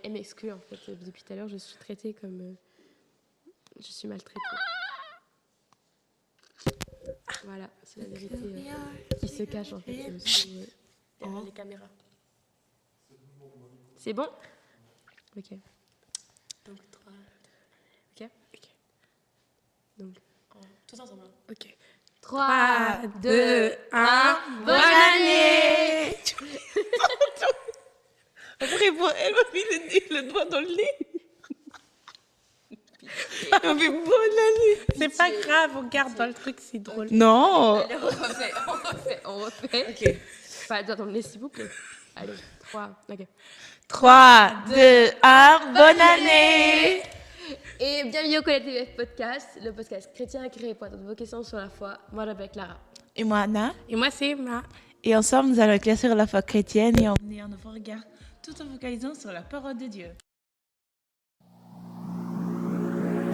elle m'exclut en fait. Depuis tout à l'heure, je suis traitée comme... je suis maltraitée. Voilà, c'est la vérité qui se cache en fait. Derrière les caméras. C'est bon? Ok. Donc 3. Ok. Donc, tous ensemble. Ok. 3, 2, 1, bonne année! Après, bon, elle m'a mis le doigt dans le nez. Elle m'a fait bonne année. C'est pas grave, on garde dans le truc, c'est drôle. Okay. Non. Allez, on refait. Ok. Pas le doigt dans le nez, s'il vous plaît. Allez, 3, ok. 3, 2, 1, bonne année! Et bienvenue au Colette TVF Podcast, le podcast chrétien qui répond à toutes vos questions sur la foi. Moi, je m'appelle Clara. Et moi, Anna. Et moi, c'est Emma. Et ensemble, nous allons éclaircir la foi chrétienne et emmener un nouveau regard, tout en focalisant sur la parole de Dieu.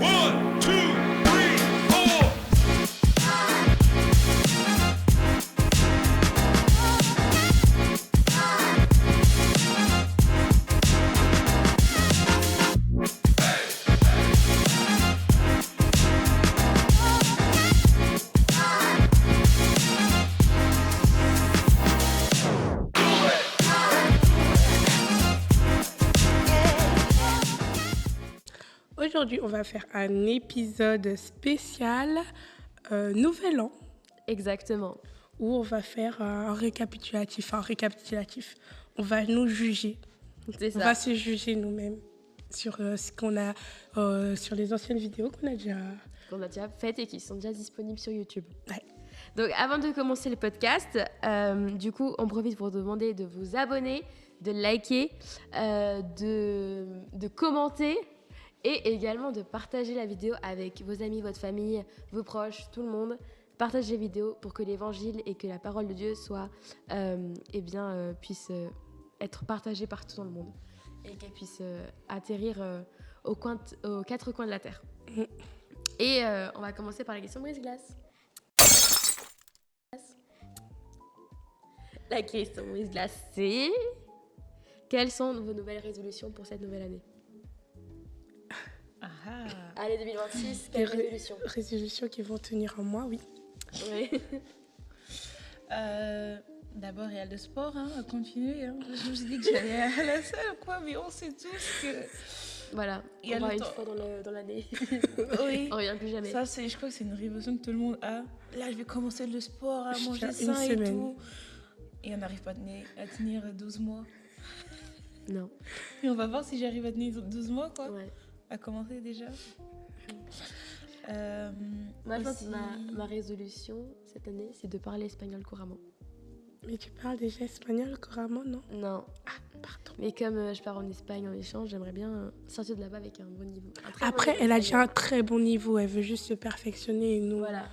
1, 2, 3, 4. Aujourd'hui, on va faire un épisode spécial Nouvel An. Exactement. Où on va faire un récapitulatif. On va nous juger. C'est ça. On va se juger nous-mêmes sur ce qu'on a, sur les anciennes vidéos qu'on a déjà faites et qui sont déjà disponibles sur YouTube. Ouais. Donc, avant de commencer le podcast, du coup, on profite pour vous demander de vous abonner, de liker, de commenter et également de partager la vidéo avec vos amis, votre famille, vos proches, tout le monde. Partagez les vidéos pour que l'évangile et que la parole de Dieu soit, puisse être partagée partout dans le monde et qu'elle puisse atterrir aux quatre coins de la terre. Et on va commencer par la question brise-glace. La question brise-glace, c'est: quelles sont vos nouvelles résolutions pour cette nouvelle année? Allez, 2026, quelles résolutions? Résolutions qui vont tenir en moi, oui. Oui. D'abord, il y a le sport, à continuer. Je me suis dit que j'allais à la salle, quoi, mais on sait tous que... Voilà, on va une fois dans l'année. Oui. On revient plus jamais. Ça, je crois que c'est une résolution que tout le monde a. Là, je vais commencer le sport, à manger sain et semaine. tout. Et on n'arrive pas à tenir 12 mois. Non. Et on va voir si j'arrive à tenir 12 mois, quoi. Ouais. À commencer déjà. Moi, je pense que ma résolution cette année, c'est de parler espagnol couramment. Mais tu parles déjà espagnol couramment, non? Non. Ah, pardon. Mais comme je pars en Espagne en échange, j'aimerais bien sortir de là-bas avec un bon niveau. Après, elle a déjà un très bon niveau. Elle veut juste se perfectionner et nous, voilà.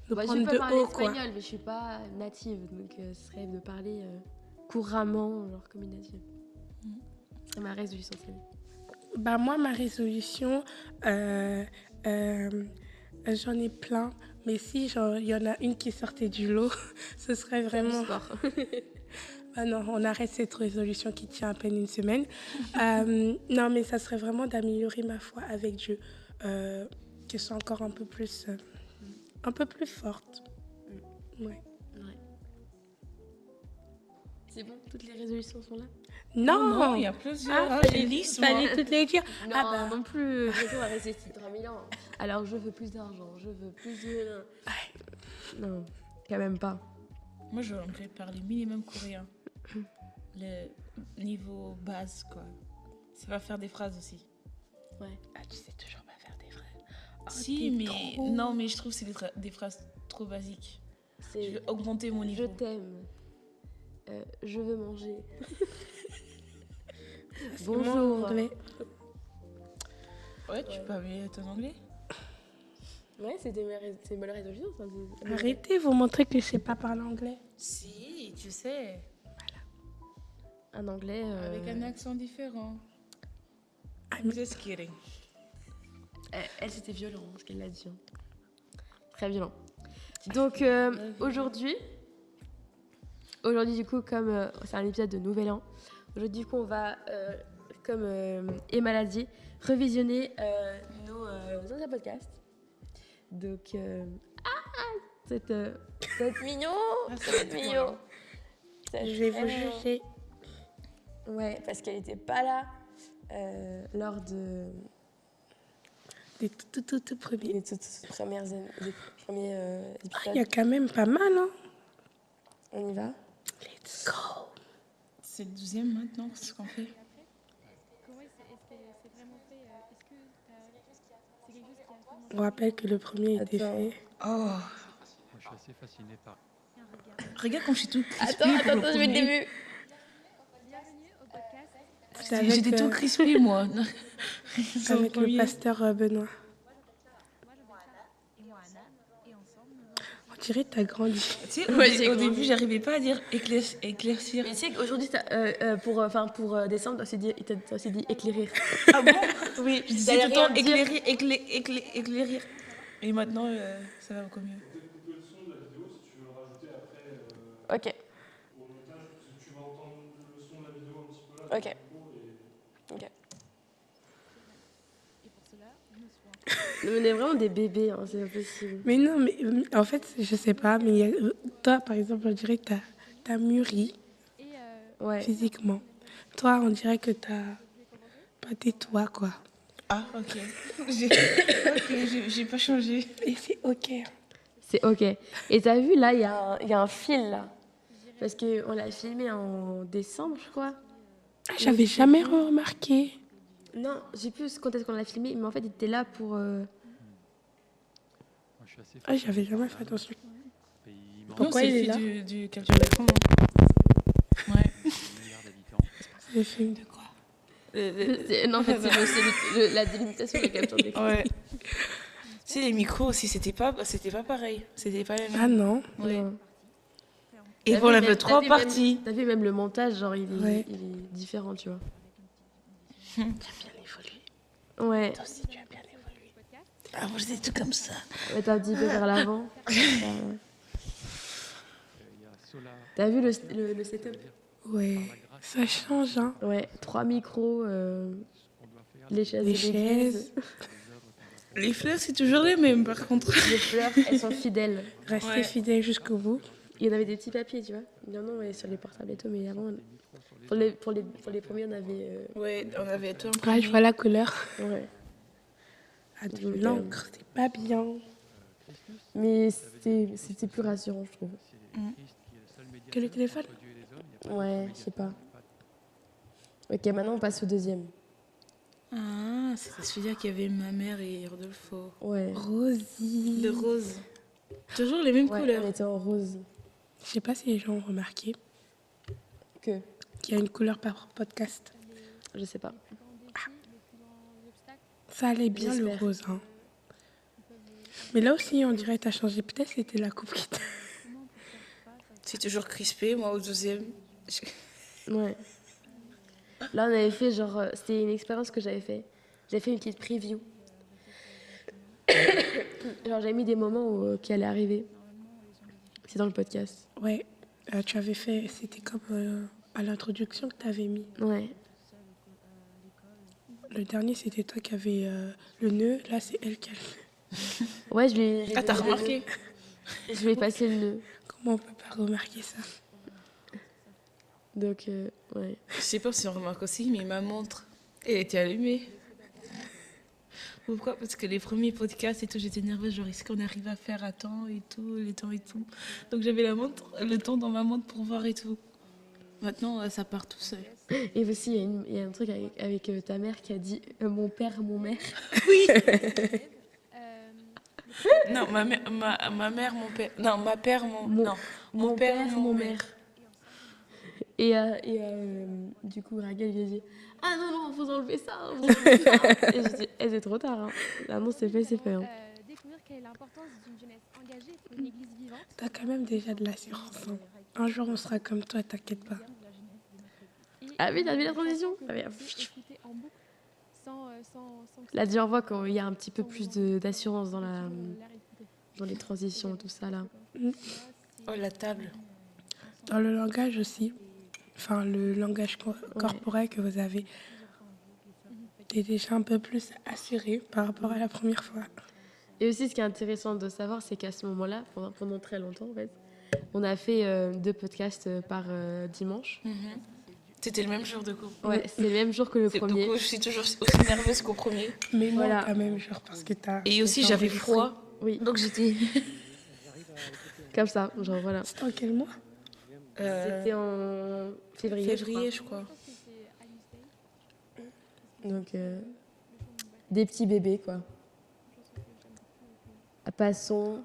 nous prendre je peux de parler haut, quoi. espagnol, mais je suis pas native. Donc, ce serait de parler couramment, genre comme une native. C'est ma résolution cette année. Bah moi, ma résolution, j'en ai plein. Mais si il y en a une qui sortait du lot, ce serait vraiment... Du sport. Ah non, on arrête cette résolution qui tient à peine une semaine. Non, mais ça serait vraiment d'améliorer ma foi avec Dieu. Qu'elle soit encore un peu plus forte. Ouais. C'est bon, toutes les résolutions sont là? Non, il y a plusieurs. Fallait toutes les dire. Non, non plus. On va rester ici 3000 ans. Alors, je veux plus d'argent, je veux plus de... Non, quand même pas. Moi, j'aimerais parler minimum coréen. Le niveau base, quoi. Ça va faire des phrases aussi. Ouais. Ah, tu sais toujours pas faire des phrases. Si, mais... Non, mais je trouve que c'est des phrases trop basiques. Je veux augmenter mon niveau. Je t'aime. Je veux manger. Bonjour. Anglais. Ouais, tu peux améliorer ton anglais. Ouais, c'est une bonne résolution. Ça. Arrêtez, vous montrez que je sais pas parler anglais. Si, tu sais. Un anglais... Avec un accent différent. I'm just kidding. Elle, c'était violent, ce qu'elle a dit. Très violent. Donc, aujourd'hui, du coup, comme c'est un épisode de Nouvel An, aujourd'hui, du coup, on va comme Emma l'a dit, revisionner nos anciens podcasts. Donc, c'est mignon, c'est mignon. Je vais vous juger. Ouais, parce qu'elle n'était pas là lors Des tout premiers. des toutes premières des premiers Il y a épisodes. quand même pas mal, hein. On y va. Let's go. C'est le 12e maintenant, c'est ce qu'on fait. On rappelle que le premier a été Attends. fait. Oh, Moi, je suis assez fasciné par. regarde quand je suis tout crispée Attends, pour le je vais le premier. début. C'est avec, J'étais tout crispée, moi. avec le pasteur Benoît. On dirait que t'as grandi. Tu sais, Ouais, j'ai au grandi. début, j'arrivais pas à dire éclaircir. Mais tu sais qu'aujourd'hui, pour décembre, t'as aussi dit éclairir. Ah bon? Oui, Je disais tout le temps éclairir. Et maintenant, ça va beaucoup mieux. Couper le son de la vidéo si tu veux le rajouter après Ok, au montage, parce que tu vas entendre le son de la vidéo un petit peu là. ok. Ok. On est vraiment des bébés, hein, c'est pas possible. Mais non, mais en fait, je sais pas, mais toi, par exemple, on dirait que t'as mûri Ouais. physiquement. Toi, on dirait que t'as pas tes toi, quoi. Ah, ok. J'ai pas changé. Et c'est ok. C'est ok. Et t'as vu, là, il y a un fil, là. Parce qu'on l'a filmé en décembre, je crois. Ah, j'avais jamais remarqué. Non, je sais plus quand est-ce qu'on l'a filmé, mais en fait, il était là pour... Moi, je suis assez Ah, j'avais jamais fait attention. pays immense, Pourquoi non, il est c'est là le film du Capture d'écran. Ouais. 10 milliards d'habitants. C'est le film de quoi? Non, en fait, c'est la délimitation de la capture d'écran. Ouais. Tu sais, les micros aussi, c'était pas pareil. C'était pas les mêmes. Ah non. Ouais. Non. Et T'as bon, on vu avait même- 3 t'as vu parties. Même, t'as vu même le montage, genre, il est, Ouais. il est différent, tu vois. Tu as bien évolué. Ouais. Toi aussi, tu as bien évolué. Ah, moi, j'étais tout comme ça. Ouais, t'as un petit peu vers l'avant. Il y a Solar. T'as vu le setup? Ouais, ça change, hein. Ouais, 3 micros, On doit faire les chaises. Les et chaises. Les fleurs, c'est toujours les mêmes, par contre. Les fleurs, elles sont fidèles. Restez Ouais. fidèles jusqu'au bout. Il y en avait des petits papiers, tu vois. Non, non, ouais, sur les portables et tout, mais avant, pour les premiers, on avait... Ouais, on avait tout Ah, je vois la couleur. ouais. Ah, de l'encre, c'est pas bien. Mais c'était plus rassurant, je trouve. Que le téléphone? Ouais, je sais pas. Ok, maintenant, on passe au deuxième. Ah, c'était celui-là qui avait ma mère et Rodolfo. Ouais. Rosie. Le rose. Toujours les mêmes Ouais, couleurs. on était en rose. Je sais pas si les gens ont remarqué Que qu'il y a une couleur par podcast. Je sais pas. Ça allait bien le J'espère. rose, hein. Mais là aussi, on dirait que t'as changé. Peut-être que c'était la coupe qui t'a... C'est toujours crispé, moi au 12e. Ouais. Là, on avait fait genre... c'était une expérience que j'avais fait. J'avais fait une petite preview. Genre, j'avais mis des moments qui allaient arriver. C'est dans le podcast. Ouais, tu avais fait... C'était comme à l'introduction que t'avais mis. Ouais. Le dernier, c'était toi qui avais le nœud. Là, c'est elle qui a le nœud. Ouais, je lui ai... Ah, t'as remarqué? Je lui ai passé le nœud. Comment on peut pas remarquer ça? Donc, ouais. Je sais pas si on remarque aussi, mais ma montre, elle était allumée. Pourquoi? Parce que les premiers podcasts et tout, j'étais nerveuse, genre est-ce qu'on arrive à faire à temps et tout, les temps et tout. Donc j'avais la montre, le temps dans ma montre pour voir et tout. Maintenant, ça part tout seul. Et aussi, il y a un truc avec ta mère qui a dit mon père, mon mère. Non, ma mère, mon père. Non, ma père, mon. Mon- non, Mon père, mon mère. Et du coup, Raquel lui a dit ah non, non, faut enlever ça. Faut enlever ça. Et j'ai dit c'est trop tard. Hein. Ah non, c'est fait, c'est fait. Hein. Découvrir quelle est l'importance d'une jeunesse engagée pour une église vivante. T'as quand même déjà de l'assurance, hein. Un jour, on sera comme toi, t'inquiète pas. Ah oui, t'as vu la transition ah, bien. Écouter en boucle sans que Là, déjà, on voit qu'il y a un petit peu plus d'assurance dans, l'air dans les transitions, tout ça là. Oh, la table. Dans le langage aussi. Enfin, le langage corporel que vous avez. t'es déjà un peu plus assurée par rapport à la première fois. Et aussi, ce qui est intéressant de savoir, c'est qu'à ce moment-là, pendant très longtemps, en fait, on a fait 2 podcasts par dimanche. C'était le même jour de coup. Ouais, c'est le même jour que le Du premier. coup, je suis toujours aussi nerveuse qu'au premier. Mais non, Voilà. quand même, genre, parce que t'as... Et aussi, t'as j'avais enregistré. froid. Oui, Donc j'étais. comme ça, genre voilà. C'était en quel mois? C'était en février, février, je je crois. C'était à Newsday. crois. Donc, des petits bébés, quoi. Passons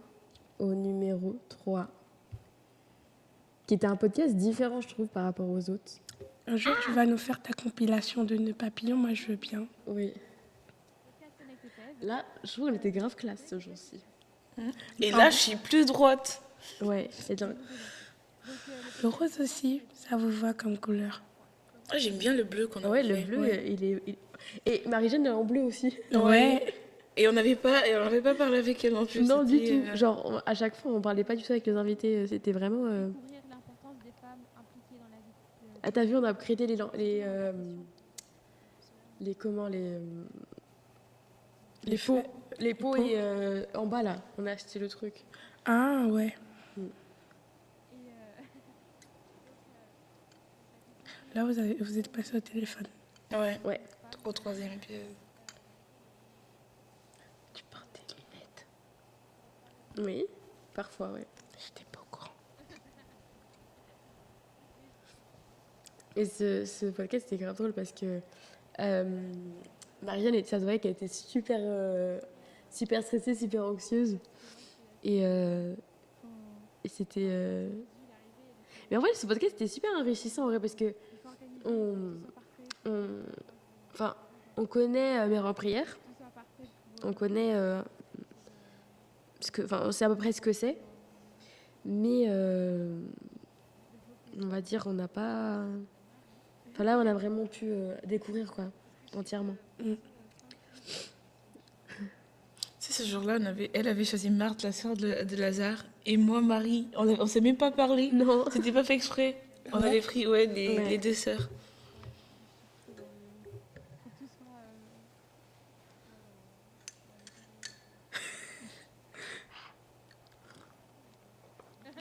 au numéro 3, qui était un podcast différent, je trouve, par rapport aux autres. Un jour, tu vas nous faire ta compilation de nœuds papillons, moi je veux bien. Oui. Podcast Connect EPF. Là, je trouve qu'elle était grave classe ce jour-ci. Et là, je suis plus droite. Ouais, c'est genre... Le rose aussi, ça vous va comme couleur. Ah, j'aime bien le bleu qu'on a Ouais, fait. le bleu, Et Marie-Jeanne, elle est en bleu aussi. Ouais. Et on n'avait pas parlé avec elle en plus. Non, du c'était, tout. Genre, à chaque fois, on parlait pas du tout avec les invités. C'était vraiment... Découvrir l'importance des femmes impliquées dans la vie. Ah, t'as vu, on a prêté les pots. Les pots pots. et en bas, là, on a acheté le truc. Ah ouais. Là, vous êtes passé au téléphone. Ouais. Ouais. Au troisième. Puis, Tu portes tes lunettes. Oui, parfois, ouais. J'étais pas au courant. Et ce podcast, c'était grave drôle parce que Marianne, ça se voyait qu'elle était super, super stressée, super anxieuse. Et c'était... Mais en vrai, ce podcast était super enrichissant en vrai parce que on connaît Mère en prière. On connaît... on sait à peu près ce que c'est. Mais on va dire, on n'a pas... Enfin là, on a vraiment pu découvrir quoi, entièrement. Tu sais, ce jour-là, elle avait choisi Marthe, la sœur de Lazare, et moi, Marie. On s'est même pas parlé. Non. C'était pas fait exprès. On avait pris les deux sœurs.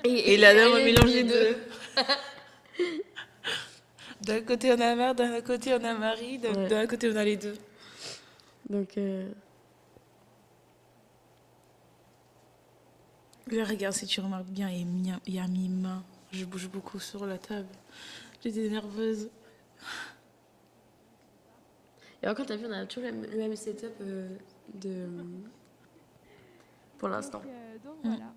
Et la dame a mélangé deux. D'un côté, on a Marthe, d'un côté, on a Marie, d'un côté, on a les deux. Donc, Là, regarde, si tu remarques bien, il y a mes mains. Je bouge beaucoup sur la table. J'étais nerveuse. et encore, t'as vu, on a toujours le même setup pour l'instant. Donc voilà.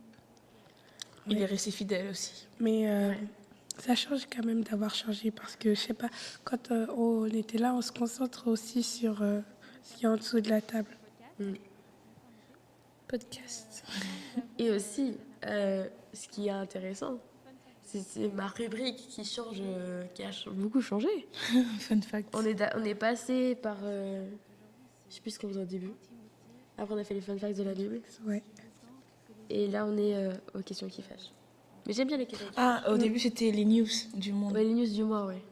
Il est resté fidèle aussi. Mais ça change quand même d'avoir changé parce que, je sais pas, quand on était là, on se concentre aussi sur ce qu'il y a en dessous de la table. Podcast. Et aussi, ce qui est intéressant, c'est ma rubrique qui change, qui a beaucoup changé. Fun fact. On est passé par, je sais plus ce qu'on faisait au début. Après, on a fait les fun facts de la Bible. Ouais. Et là, on est aux questions qui fâchent. Mais j'aime bien les questions qui Ah, au début, c'était les news du monde. Ouais, les news du mois, ouais.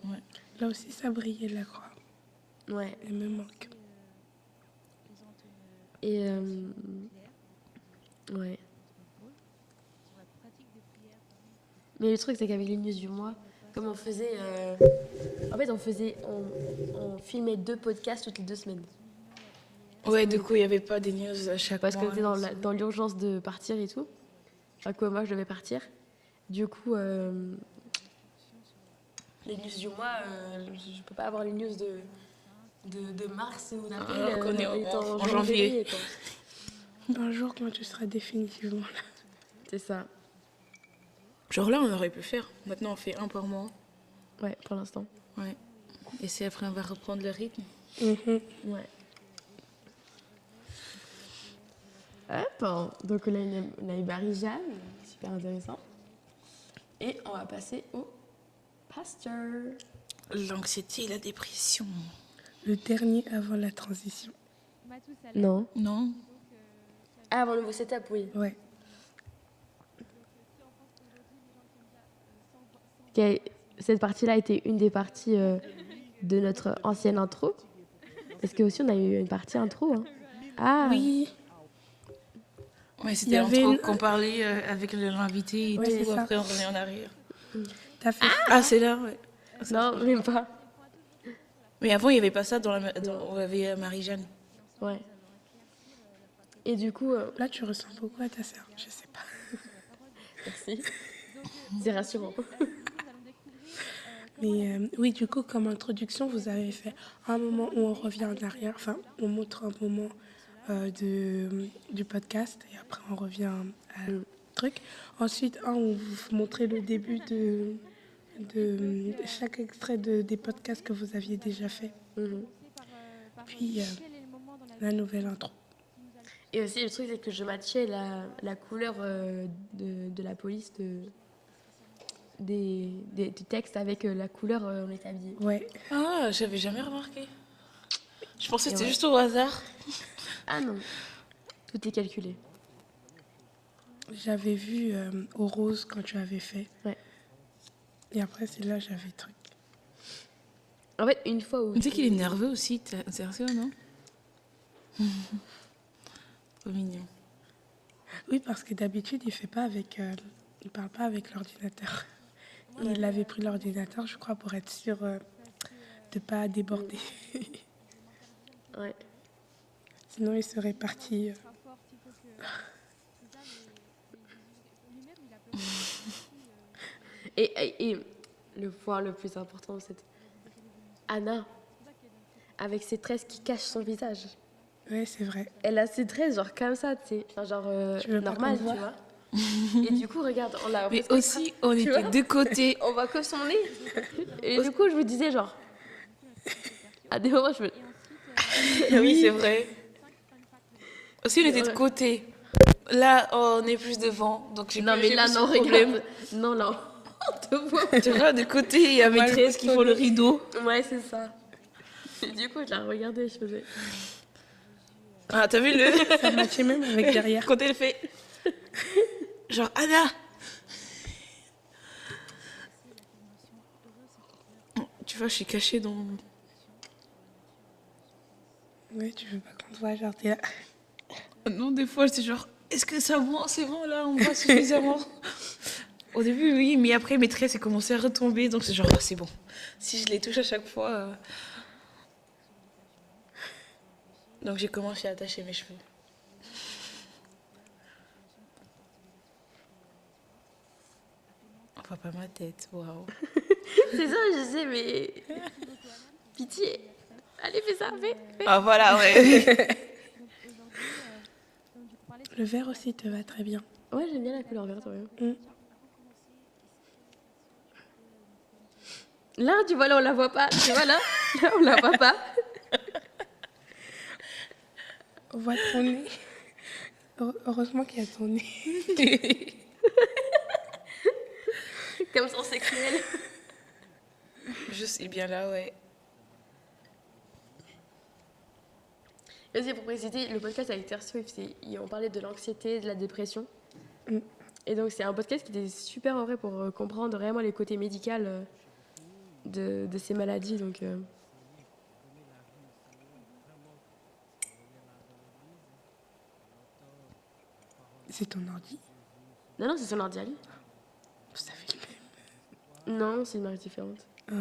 Là aussi, ça brillait la croix. Ouais. Elle me manque. Et ouais. Mais le truc, c'est qu'avec les news du mois, comme on faisait... En fait, on filmait 2 podcasts toutes les 2 semaines. Ouais, du coup, il n'y avait pas des news à chaque Parce mois. qu'on était dans l'urgence de partir et tout. Enfin, quoi, moi, je devais partir. Du coup, les news du mois, je peux pas avoir les news de mars ou d'avril. Alors qu'on est étant en janvier. quoi. Un jour, quand tu seras définitivement là. C'est ça. Genre là, on aurait pu faire. Maintenant, on fait un par mois. Ouais, pour l'instant. Ouais. Et c'est après, on va reprendre le rythme. Ouais. Hop, donc là, on a eu Marie-Jeanne, super intéressant. Et on va passer au pasteur. L'anxiété et la dépression. Le dernier avant la transition. Matou Salah. Non. Non. Ah, avant le nouveau setup, oui. Ouais. Ok, cette partie-là était une des parties de notre ancienne intro. Parce que aussi, on a eu une partie intro. Hein. Ah, Oui, Ouais, Il y c'était avait l'intro une- qu'on parlait avec l'invité et Ouais, c'est tout. ça. Après, on revient en arrière. t'as fait Ah, c'est là, ouais. non, même pas. Mais avant, il n'y avait pas ça on avait Marie-Jeanne. Ouais. Et du coup, Là, tu ressembles beaucoup à ta sœur. Je sais pas. merci. C'est rassurant. Mais oui, du coup, comme introduction, vous avez fait un moment où on revient en arrière. Enfin, on montre un moment du podcast et après on revient à truc. Ensuite, où vous montrez le début de chaque extrait des podcasts que vous aviez déjà fait. Mhm. Puis la nouvelle intro. Et aussi, le truc, c'est que je matchais la couleur de la police du texte avec la couleur on est habillé. Ouais, Ah, j'avais jamais remarqué. Je pensais que Et c'était ouais. juste au hasard. Ah non, tout est calculé. j'avais vu au rose quand tu avais fait. Ouais. Et après, c'est là j'avais truc. En fait, une fois où... Tu sais qu'il est nerveux aussi, c'est ça, non? Trop mignon. Oui, parce que d'habitude, il parle pas avec l'ordinateur. Il avait pris l'ordinateur, je crois, pour être sûr de pas déborder. Ouais. Sinon, il serait parti. Et le point le plus important, c'est Anna, avec ses tresses qui cachent son visage. Ouais, c'est vrai. Elle a ses tresses genre comme ça, tu sais. Enfin, genre Tu veux pas normal, qu'on tu voit vois. Et du coup, regarde, on l'a Mais presque aussi, on Tu était vois de côté. on voit que son nez. Et du coup, je me disais genre... À des moments, je me... Oui, c'est vrai. Aussi, on était de Ouais. côté. Là, on est plus devant. Donc, j'ai Non, plus- mais j'ai là, plus non, ce problème. regarde. Non, là, on te voit. Tu vois, de côté, il y a maîtresse qui font le rideau. Ouais, c'est ça. Et du coup, je la regardais, je faisais... Ah, t'as vu le. Ça matchait même avec derrière. Quand elle fait. Genre, Anna! Tu vois, je suis cachée dans. Ouais, tu veux pas qu'on te voit, genre t'es là. Non, des fois, c'est genre, est-ce que ça va? C'est bon, là, on va suffisamment. Au début, oui, mais après, mes tresses, elles commençaient à retomber. Donc, c'est genre, ah, c'est bon. Si je les touche à chaque fois. Donc, j'ai commencé à attacher mes cheveux. On voit pas ma tête, waouh. C'est ça, je sais, mais... Pitié. Allez, fais ça, fais. Ah, voilà, ouais. Le vert aussi te va très bien. Ouais, j'aime bien la couleur verte, ouais. Mm. Là, tu vois, là, on la voit pas. Tu vois, là, on la voit pas. On voit ton nez. Heureusement qu'il y a ton nez. Comme son sexuel. Je suis bien là, ouais. Et aussi, pour préciser, le podcast avec Taylor Swift, on parlait de l'anxiété, de la dépression. Mm. Et donc, c'est un podcast qui était super en vrai pour comprendre vraiment les côtés médicaux de ces maladies. Donc, C'est ton ordi. non, c'est son ordi à lui. Vous avez le même. Non, c'est une marque différente. Ah.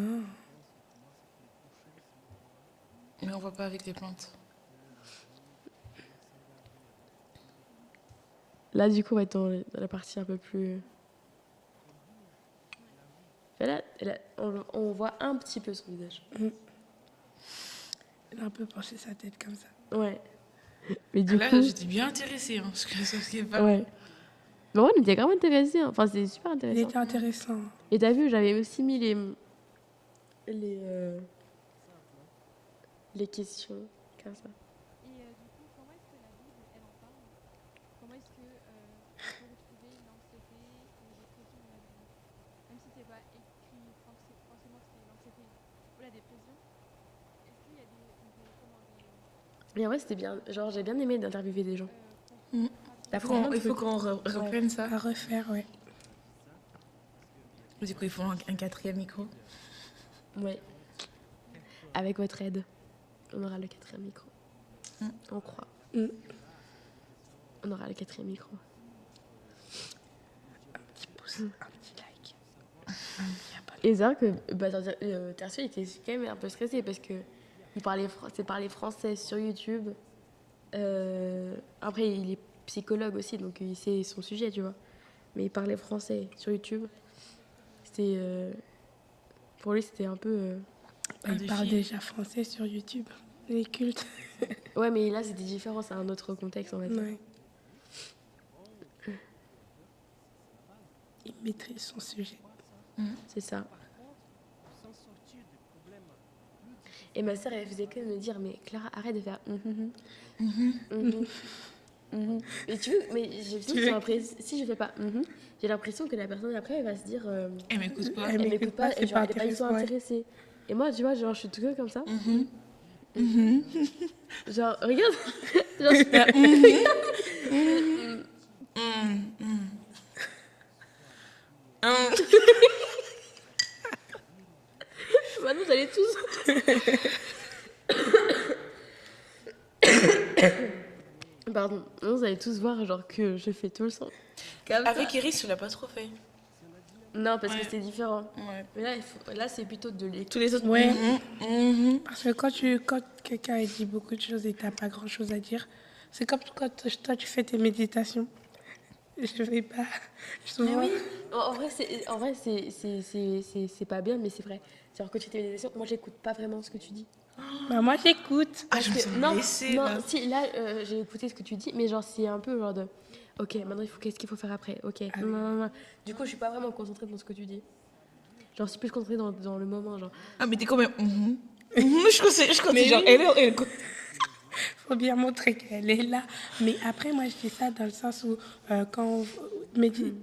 Mais on voit pas avec les plantes. Là, du coup, on va être dans la partie un peu plus... Et là, on voit un petit peu son visage. Elle a un peu penché sa tête comme ça. Ouais. Mais du Là, coup... j'étais bien intéressée, hein, parce que ça ce qui est pas. Ouais. Mais ouais, on était grave intéressés. Hein. Enfin, c'était super Il intéressant. était intéressant. Et t'as vu, j'avais aussi mis les questions comme ça. Et du coup, comment est-ce que la Bible, elle en parle? Comment est-ce que on peut retrouver l'anxiété ou les dépression dans la Bible? Même si c'est pas écrit forcément que c'est l'anxiété ou la dépression, est-ce qu'il y a Et en vrai, c'était bien. Genre, j'ai bien aimé d'interviewer des gens. Mm. T'as franchement Il faut truc. qu'on reprenne ça. À refaire, ouais. Du coup, il faut un quatrième micro. Ouais. Avec votre aide. on aura le 4e micro. On croit. Mm. On aura le 4e micro. Un petit pouce, un petit like. Un petit abonnement. Et c'est vrai que Tertieux était quand même un peu stressé parce que il parlait français sur YouTube. Après, il est psychologue aussi, donc il sait son sujet, tu vois. Mais il parlait français sur YouTube. C'était... pour lui, c'était un peu... Un Il parle défi. déjà français sur YouTube. Les cultes. Ouais, mais là, c'était différent, c'est un autre contexte, on va dire. Ouais. Il maîtrise son sujet. C'est ça. Et ma sœur, elle faisait que de me dire, mais Clara, arrête de faire... Mais tu veux, mais si je fais pas... j'ai l'impression que la personne après, elle va se dire... Elle m'écoute pas. Elle elle m'écoute m'écoute pas, c'est et genre, pas elle est pas du tout intéressant, ouais. intéressée. Et moi, tu vois, genre, je suis tout comme ça. Genre, regarde. Genre, je fais... Maintenant, vous allez tous... Pardon. Maintenant, vous allez tous voir, genre, que je fais tout le son. Comme ça. Avec Iris, tu l'as pas trop fait. Non, parce Ouais. que c'est différent. Ouais. Mais là, c'est plutôt de l'écoute. Tous les autres. Ouais. Mhm. Parce que quand quelqu'un il dit beaucoup de choses et t'as pas grand chose à dire, c'est comme quand toi tu fais tes méditations. Je vais pas. Souvent. En vrai, c'est pas bien, mais c'est vrai. C'est-à-dire que tu fais tes méditations, moi, j'écoute pas vraiment ce que tu dis. Bah, moi j'écoute. Ah, je me Parce sens que- non, blessée, non, là. si, là, j'ai écouté ce que tu dis, mais genre, c'est un peu genre de... Ok, maintenant, qu'est-ce qu'il faut faire après? Ok. Ah oui. Nan. Du coup, je suis pas vraiment concentrée dans ce que tu dis. Genre, je suis plus concentrée dans le moment, genre... Ah, mais t'es quand même. Je connais, Mais genre, oui. elle. Faut bien montrer qu'elle est là. Mais après, moi, je dis ça dans le sens où, quand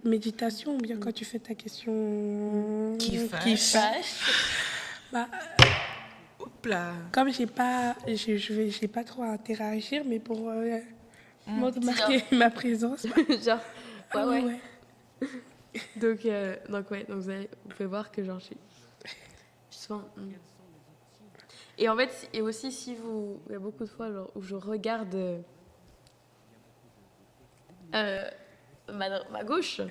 méditation, ou bien quand tu fais ta question Qui fâche. bah, Hop là. comme j'ai pas trop à interagir, mais pour marquer ma présence. genre... ah Ouais. ouais. Donc vous pouvez voir que genre, je suis souvent... Et en fait, et aussi, si vous... Il y a beaucoup de fois genre, où je regarde ma gauche,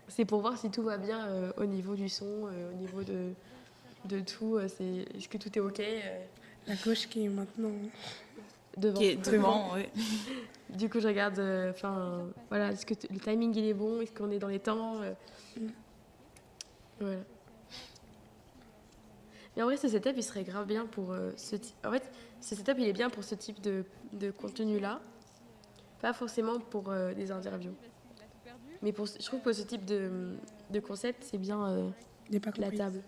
c'est pour voir si tout va bien au niveau du son, au niveau de tout. Est-ce que tout est OK La gauche qui est maintenant. devant. Qui est devant, ouais. Du coup, je regarde, voilà, est-ce que le timing il est bon, est-ce qu'on est dans les temps voilà. Mais en vrai, ce setup, il serait grave bien pour ce type. En fait, ce setup, il est bien pour ce type de contenu-là. Pas forcément pour des interviews. Mais je trouve que pour ce type de concept, c'est bien J'ai pas la compris. table.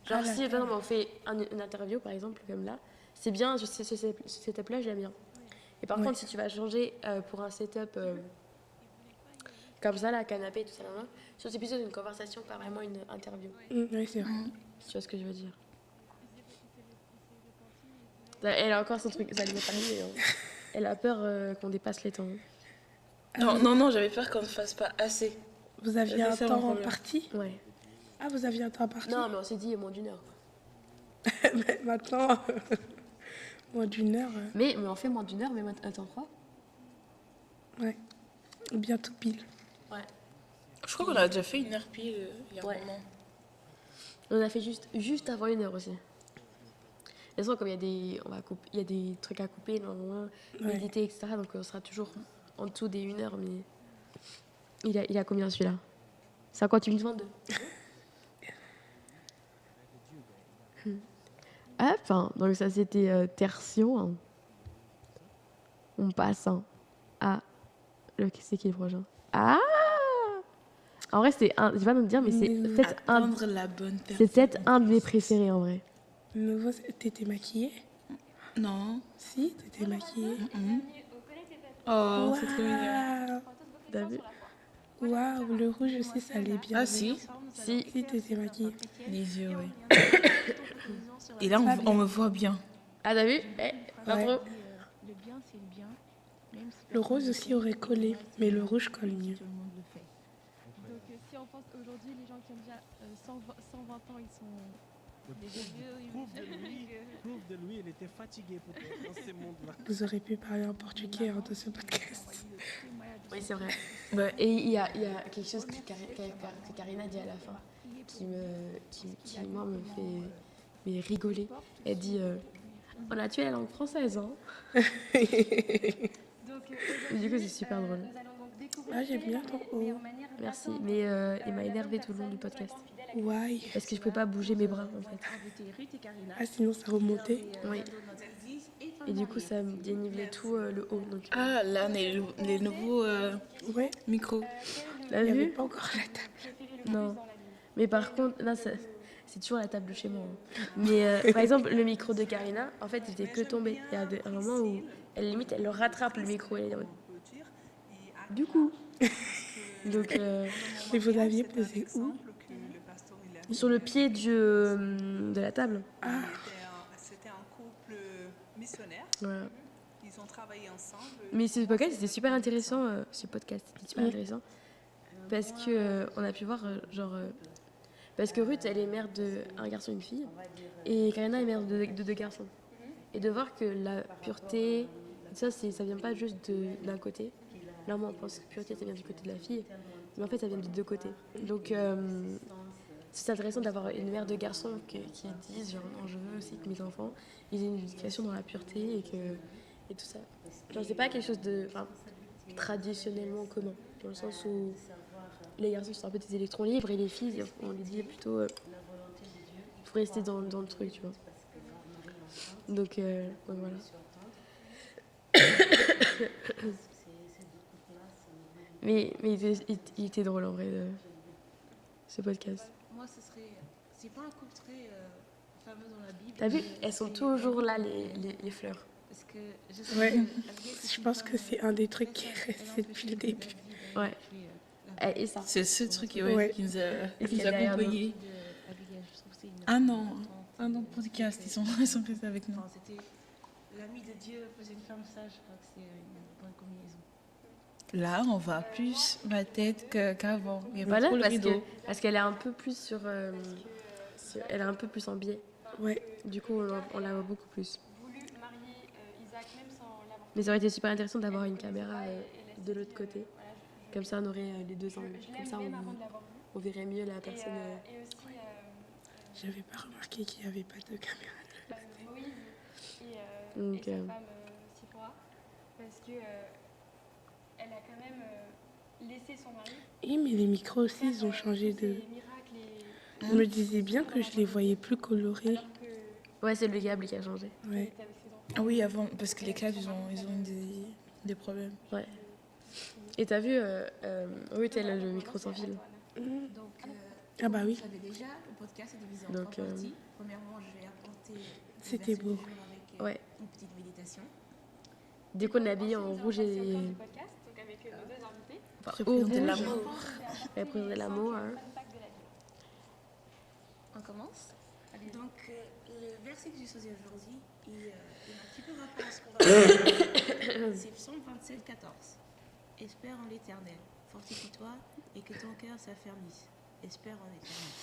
Genre, Ah, la si par table. exemple, on fait une interview, par exemple, comme là, c'est bien, ce setup-là, j'aime bien. Et par Ouais. contre, si tu vas changer pour un setup comme ça, là, canapé, tout ça, là, c'est plutôt une conversation, pas vraiment une interview. Oui, c'est vrai. Tu vois ce que je veux dire? Elle a encore son truc, ça lui est pas arrivé, hein. Elle a peur qu'on dépasse les temps. Non, j'avais peur qu'on ne fasse pas assez. Vous aviez Ça, un c'est mon temps problème. parti. Ouais. Ah, vous aviez un temps parti. Non, mais on s'est dit moins d'une heure. Mais maintenant, moins d'une heure. Mais on fait moins d'une heure, mais attends, quoi? Ouais. Bientôt pile. Ouais. Je crois qu'on a déjà fait une heure pile il y a Ouais. un moment. On a fait juste avant une heure aussi. De toute façon, comme il y a des trucs à couper, normalement, Ouais. éditer, etc. Donc on sera toujours en dessous des 1 heure, mais il a combien celui-là? 58 minutes 22. Hop, donc ça c'était Tertio. Hein. On passe à c'est qui le prochain? Ah! En vrai, c'est un, je vais pas nous le dire, mais c'est peut-être un, Attendre la bonne personne. c'est peut-être un de mes préférés en vrai. Nouveau, t'étais maquillée? Non. Si, t'étais maquillée. Oh, c'est trop mignon. Waouh. T'as vu? Waouh, le rouge aussi, ça allait bien. Ah si, Si. Si, t'étais maquillée. les yeux, oui. Et là, on me voit bien. Ah, t'as vu? Pas Ouais. trop. Le bien, c'est le bien. Même si Le rose aussi aurait collé, mais le rouge colle mieux. tout le monde le fait. Donc si on pense qu'aujourd'hui, les gens qui ont déjà 120 ans, ils sont Prouve de lui, il était fatigué peut-être dans ce monde-là. Vous aurez pu parler en portugais dans ce podcast. Oui, c'est vrai. Ouais. Et il y a quelque chose que Karina dit à la fin qui moi, me fait rigoler. Elle dit on a tué la langue française, hein. Du coup, c'est super drôle. Ah, j'aime bien ton haut. Merci. Mais il m'a énervé tout le long du podcast. Why? Parce que je pouvais pas bouger mes bras, en fait. Ah, sinon ça remontait. Oui. Et du coup, ça me dénivelait tout le haut. Donc, Ah, là, on est les nouveaux Ouais, micros. t'as il n'y avait vu? pas encore la table. Non. Mais par contre, là, c'est toujours la table de chez moi, hein. Mais par exemple, le micro de Karina, en fait, il était que tombé. Il y a un moment où, limite, elle le rattrape, le micro. Elle est en mode, du coup. Donc, Et vous l'aviez posé où? sur le pied de la table. Ah, C'était un couple missionnaire. Voilà. Ils ont travaillé ensemble. Mais ce podcast, c'était super intéressant. Ce podcast, c'était super intéressant. Parce que on a pu voir, parce que Ruth, elle est mère d'un garçon et une fille. Et Karina est mère de deux garçons. Et de voir que la pureté, ça vient pas juste d'un côté. Là, moi, on pense que pureté, ça vient du côté de la fille. Mais en fait, ça vient de deux côtés. Donc, c'est intéressant d'avoir une mère de garçons qui disent, genre, non, je veux aussi que mes enfants ils aient une éducation dans la pureté et tout ça. Genre, c'est pas quelque chose de traditionnellement commun. Dans le sens où les garçons sont un peu des électrons libres et les filles, on les dit plutôt, faut rester dans le truc, tu vois. Donc, ouais, voilà. Mais il était drôle en vrai, ce podcast. Moi, c'est pas un couple très fameux dans la Bible. T'as vu, elles sont toujours là, les fleurs. Parce que je sais ouais. que Je pense que c'est un des trucs qui est resté depuis le début. Ouais. Et ça. C'est ce truc Ouais. qui nous a derrière nous. accompagnés. Un an de podcast, ils sont restés avec nous. Enfin, c'était l'ami de Dieu faisait une femme sage. Je crois que c'est une bonne combinaison. Là, on voit plus ma tête qu'avant. Il y avait Voilà, trop le rideau. parce qu'elle est un peu plus elle est un peu plus en biais. Ouais. Du coup, on la voit beaucoup plus. Voulu marier Isaac même sans l'avoir. Mais ça aurait été super intéressant d'avoir une caméra de l'autre côté. Comme ça, on aurait les deux angles. Comme ça, on verrait mieux la personne. Et aussi J'avais pas remarqué qu'il n'y avait pas de caméra. Moïse et Donc, sa femme Sipora. Parce que elle a quand même laissé son mari. Oui, mais les micros aussi, ils ont changé de... Des miracles et Je me disais bien que je les voyais plus colorés. Ouais, c'est le câble qui a changé. Ouais. avec ses enfants. Ah oui, avant, parce que les câbles, ils ont des problèmes. Ouais. Et t'as vu, Ruth, elle a le micro sans fil. Ah bah oui, Vous savez déjà, le podcast est divisé en Donc, trois parties. Premièrement, je vais apporter le C'était verset beau. du jour avec Ouais. une petite méditation. Dès qu'on est habillé en rouge et Du podcast, donc avec nos deux invités. Représenter rouge. l'amour. représenter l'amour. Hein. On commence. Donc, le verset que j'ai choisi aujourd'hui, il a un petit peu rapport à ce qu'on va faire. C'est Psaume 27, 14. Espère en l'éternel, fortifie-toi et que ton cœur s'affermisse. Espère en l'éternel.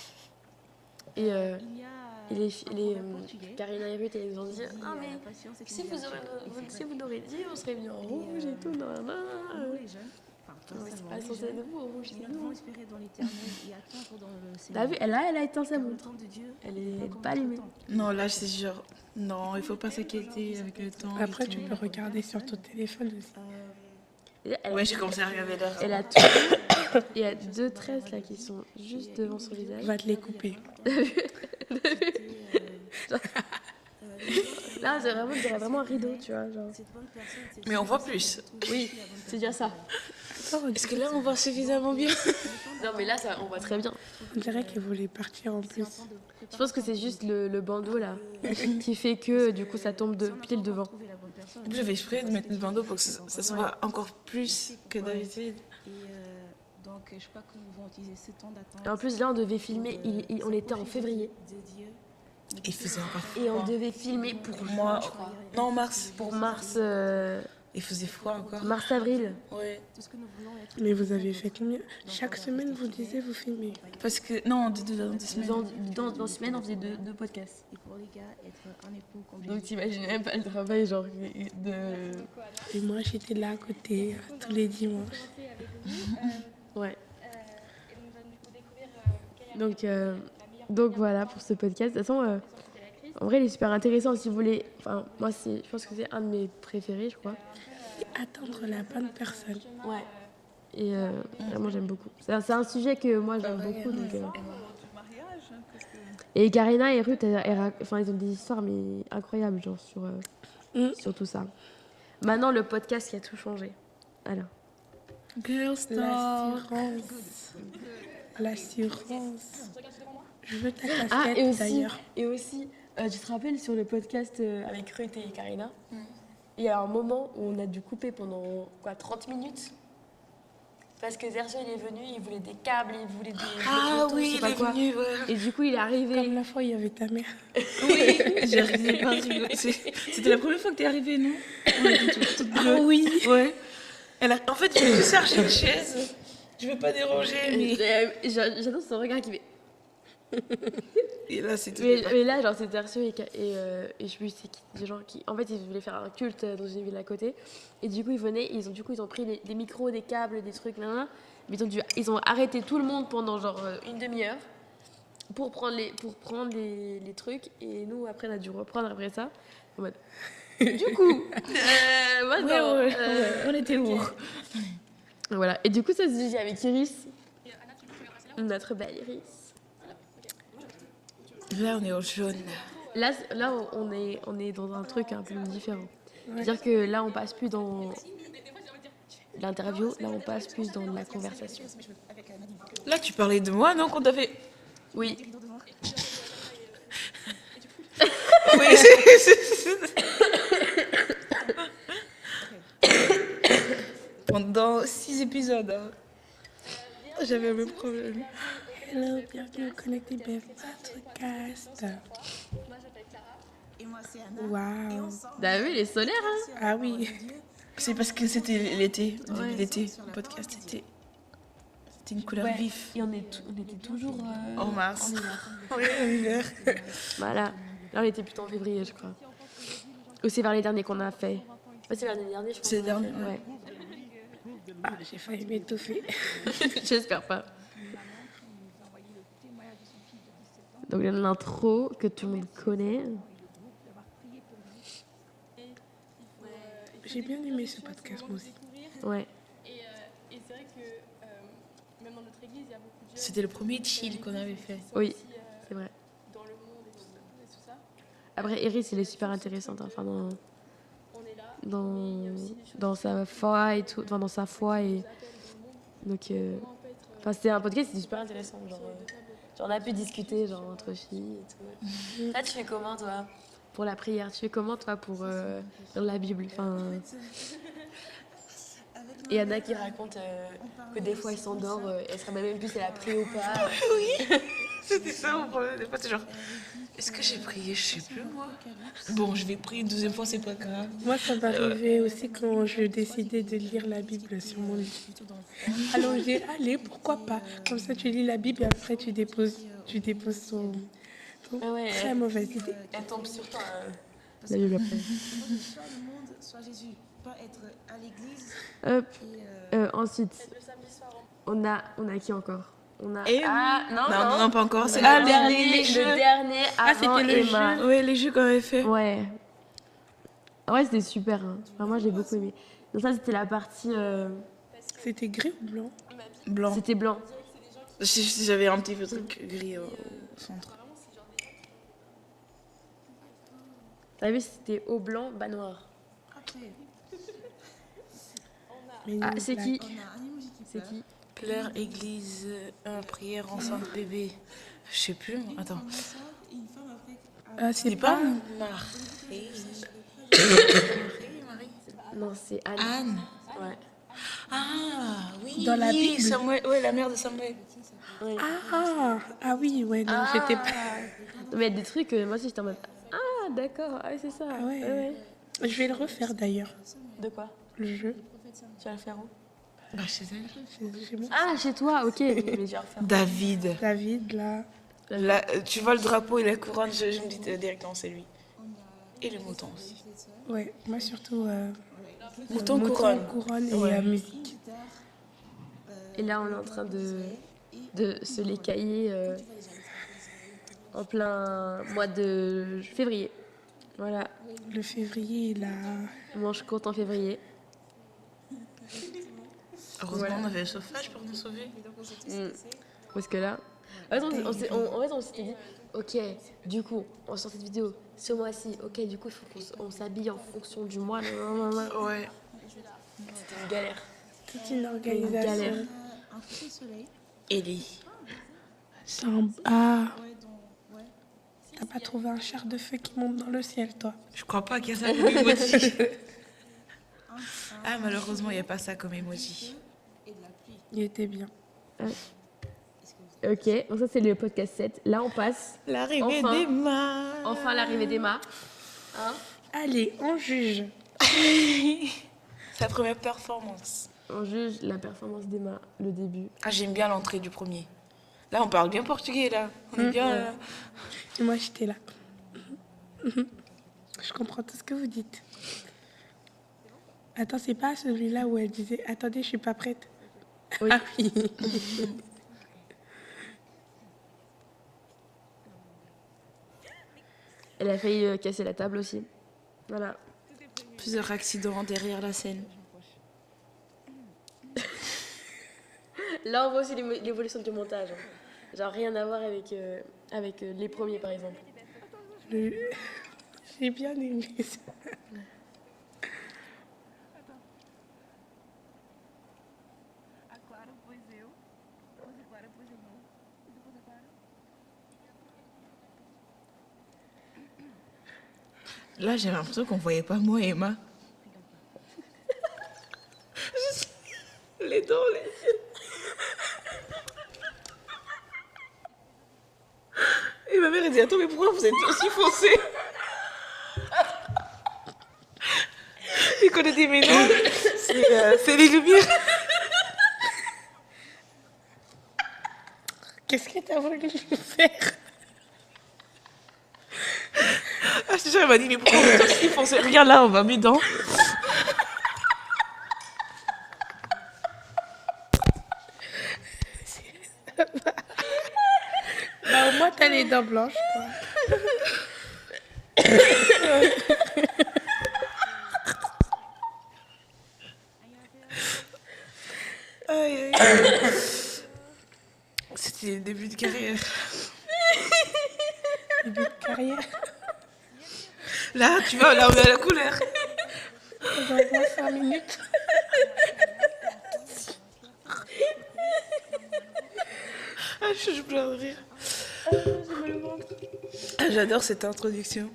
Et Il y a les un proverbe portugais Karina et Ruth, elles ont dit qui ah, la mais patience est si une vous vertu. Et c'est vrai. nous auriez dit, on serait venus en rouge et tout. Non, non. Nous, les jeunes, enfin, pas Non, mais c'est seulement pas les censé jeunes, être vous en rouge. nous c'est devons nous. espérer dans l'éternel et attendre dans le T'as Seigneur. vu, elle a éteint sa Car le montre. temps de Dieu Elle n'est est comme pas allumée. notre temps. Non, là, c'est genre... Non, il faut pas s'inquiéter avec le temps. après et tu tout. peux regarder sur ton téléphone aussi. Ouais, j'ai commencé à regarder l'heure. Elle a tout. Il y a deux tresses là qui sont juste devant son visage. Va te les couper. Là, c'est vraiment, on dirait vraiment un rideau, tu vois. Genre. Cette bonne personne, c'est Mais on voit plus. Oui, c'est déjà ça. Est-ce que là, on voit suffisamment bien? Non, mais là, ça, on voit très bien. On dirait qu'elle voulait partir en plus. Je pense que c'est juste le bandeau là qui fait que du coup ça tombe de pile devant. trouver la bonne personne. Je vais exprès de mettre le bandeau pour que ça soit encore plus que d'habitude. Et donc, je crois que nous devons utiliser ce temps d'attente. Et en plus là, on devait filmer. On était en février De Dieu. Il faisait encore et on froid. devait filmer pour Moi, je crois. non, mars. Pour mars Il faisait froid encore. Mars-avril. Ouais. Mais vous avez fait combien? Chaque semaine, vous disiez, vous filmez. Parce que, non, dans 2 semaines. Dans 6 semaines, on faisait deux podcasts. Et pour les gars, être un époux comme Donc t'imagines même pas le travail genre de... Et moi, j'étais là à côté tous les dimanches. Ouais. Donc voilà pour ce podcast. De toute façon, en vrai, il est super intéressant si vous voulez. Enfin, moi, je pense que c'est un de mes préférés, je crois. Et attendre la bonne personne. Ouais. Et vraiment, j'aime beaucoup. C'est un sujet que moi, j'aime beaucoup. Donc, Et Karina et Ruth, enfin, ils ont des histoires mais incroyables, genre sur tout ça. Maintenant, le podcast qui a tout changé. Alors. Girl Star. L'assurance. Je veux ta casquette Ah, et aussi, d'ailleurs. tu te rappelles sur le podcast avec Ruth et Karina, il y a un moment où on a dû couper pendant 30 minutes parce que Zerso il est venu, il voulait des câbles, il voulait des boutons, je sais pas quoi. Venu, ouais. Et du coup il est arrivé. Comme la fois, il y avait ta mère. Oui, j'ai arrêté pas de rigoler. C'était la première fois que t'es arrivée, non? On était toutes deux. Ah oui. Ouais. En fait, j'ai dû chercher une chaise. Je veux pas déranger, mais... J'adore son regard qui fait. Et là, c'était... Mais là, genre, c'est Zerso et je sais plus c'est qui, des gens qui... En fait, ils voulaient faire un culte dans une ville à côté. Et du coup, ils venaient, ils ont pris des micros, des câbles, des trucs, là. Mais ils ont arrêté tout le monde pendant genre une demi-heure pour prendre les trucs. Et nous, après, on a dû reprendre après ça. En mode... Du coup, maintenant... on était où? Voilà. Et du coup, ça se dit avec Iris. Notre belle Iris. Là, on est au jaune. Là on est dans un truc un peu différent. C'est-à-dire que là, on passe plus dans l'interview, là, on passe plus dans la conversation. Là, tu parlais de moi, non? Qu'on t'avait... Oui. Oui, Pendant 6 épisodes. Hein. J'avais le même problème. Hello, bienvenue au Connecté BF Podcast. Et moi, c'est Anna. Waouh. T'as vu, il est solaire, hein? Ah oui. C'est parce que c'était l'été, au début de l'été. Le podcast, c'était une couleur vive. Et on était toujours En mars. en hiver. Oui, en hiver. Voilà. Là, on était plutôt en février, je crois. Ou c'est vers les derniers qu'on a fait. Ouais, c'est vers les derniers, je crois. C'est les derniers, Ouais. Ah, j'ai failli m'étouffer. J'espère pas. Donc l'intro que tout le monde connaît. J'ai bien aimé ce podcast, moi aussi. Ouais. Et c'est vrai que même dans notre église, il y a beaucoup de jeunes C'était le premier chill qu'on avait fait. Oui, c'est vrai. dans le monde et tout ça. Après, Iris, elle est super intéressante. Hein, enfin, On est là. dans sa foi et tout. Enfin, dans sa foi et. Donc. Enfin, c'était un podcast, c'était super intéressant. Genre, on a pu discuter genre, entre filles et tout. Là, tu fais comment, toi? Pour la prière, tu fais comment, toi, pour lire la Bible? Enfin. Et Anna qui raconte que des fois elle s'endort, elle se rappelle même plus si elle a prié ou pas. C'était ça mon problème. Des fois, c'est genre, est-ce que j'ai prié? Je sais plus, moi. Bon, je vais prier une deuxième fois, c'est pas grave. Moi, ça m'arrivait aussi quand je décidais de lire la Bible sur mon lit. Alors, j'ai dit, allez, pourquoi pas? Comme ça, tu lis la Bible et après, tu déposes ton Ah ouais, très mauvaise idée. Elle tombe sur toi. La Bible après. Soit le monde, soit Jésus. Pas être à l'église. Hop. Et Ensuite, on a qui encore? On a. Et non, pas encore. C'est Le dernier avant c'était le Emma. jeu. Ouais, les jeux qu'on avait fait. Ouais. Ouais, c'était super. Hein. Enfin, moi, j'ai beaucoup aimé. Donc ça, c'était la partie. C'était gris ou blanc? Blanc. C'était blanc. J'avais un petit peu truc gris au centre. T'as vu, c'était au blanc, bas noir. Mais Ah, non, c'est qui? on a un emoji qui C'est pleure. qui? Pleurs, église, prière enceinte, bébé. Je sais plus. Attends. Une femme avec Ah, C'est c'est pas pas. Marie. Marie. Non, c'est Anne. Anne. Ouais. Ah, oui. Dans la Bible. Samuel. Ouais, la mère de Samuel. Oui. Ah oui, ouais, non, j'étais pas. Non, mais il y a des trucs, moi aussi, j'étais en mode. Ah, d'accord, ah, oui, c'est ça. Ah ouais. Je vais le refaire d'ailleurs. De quoi? Le jeu. Tu vas le faire où? Bah, chez elle. Chez moi. Ah, chez toi, ok. Mais je vais le faire. David. David, là. Là, tu vois le drapeau et la couronne, je me dis directement c'est lui. Et le mouton aussi. Ouais, moi surtout. Mouton, couronne. couronne et Ouais. musique. Et là, on est en train de se les cailler en plein mois de février. Voilà, Le février, il a. on mange courte en février. Heureusement, Voilà. on avait le chauffage pour nous sauver. Parce que là, en fait, on s'était dit, ok, du coup, on sort cette vidéo ce mois-ci. Ok, du coup, il faut qu'on s'habille en fonction du mois. Ouais. C'était une galère. Toute une Une organisation. galère. Un coucher de soleil. Ellie. C'est un. Ah. T'as pas trouvé un char de feu qui monte dans le ciel, toi? Je crois pas qu'il y a ça comme emoji. Ah, malheureusement, il n'y a pas ça comme emoji. Il était bien. Ok, donc ça, c'est le podcast 7. Là, on passe. L'arrivée Enfin. des mains. Enfin, l'arrivée d'Emma. Hein? Allez, on juge. Sa première performance. On juge la performance d'Emma, le début. Ah, j'aime bien l'entrée du premier. Là, on parle bien portugais, là. On est bien... Ouais. Et moi, j'étais là. Je comprends tout ce que vous dites. Attends, c'est pas celui-là où elle disait « Attendez, je suis pas prête Oui. ». Ah oui. Elle a failli casser la table aussi. Voilà. Plusieurs accidents derrière la scène. Là, on voit aussi l'évolution du montage. Hein. Genre, rien à voir avec les premiers, par exemple. J'ai bien aimé ça. Clara, pois eu. Depois a Clara, pois eu não. E depois a Clara. Là, j'ai l'impression qu'on voyait pas moi et Emma. Les dents, les yeux. Et ma mère, elle dit, attends, mais pourquoi vous êtes aussi foncés? Et qu'on a dit, mais non, c'est les lumières. Qu'est-ce que t'as voulu faire? Ah, je te jure, elle m'a dit, mais pourquoi vous êtes aussi foncés? Regarde là, on va mes dents. Bah, au moins, t'as les dents blanches, quoi. Aïe, aïe. C'était le début de carrière. Début de carrière. Là, tu vois, là, on est à la couleur. Dans 5 minutes. Ah, je pleure de rire. Ah, j'adore cette introduction.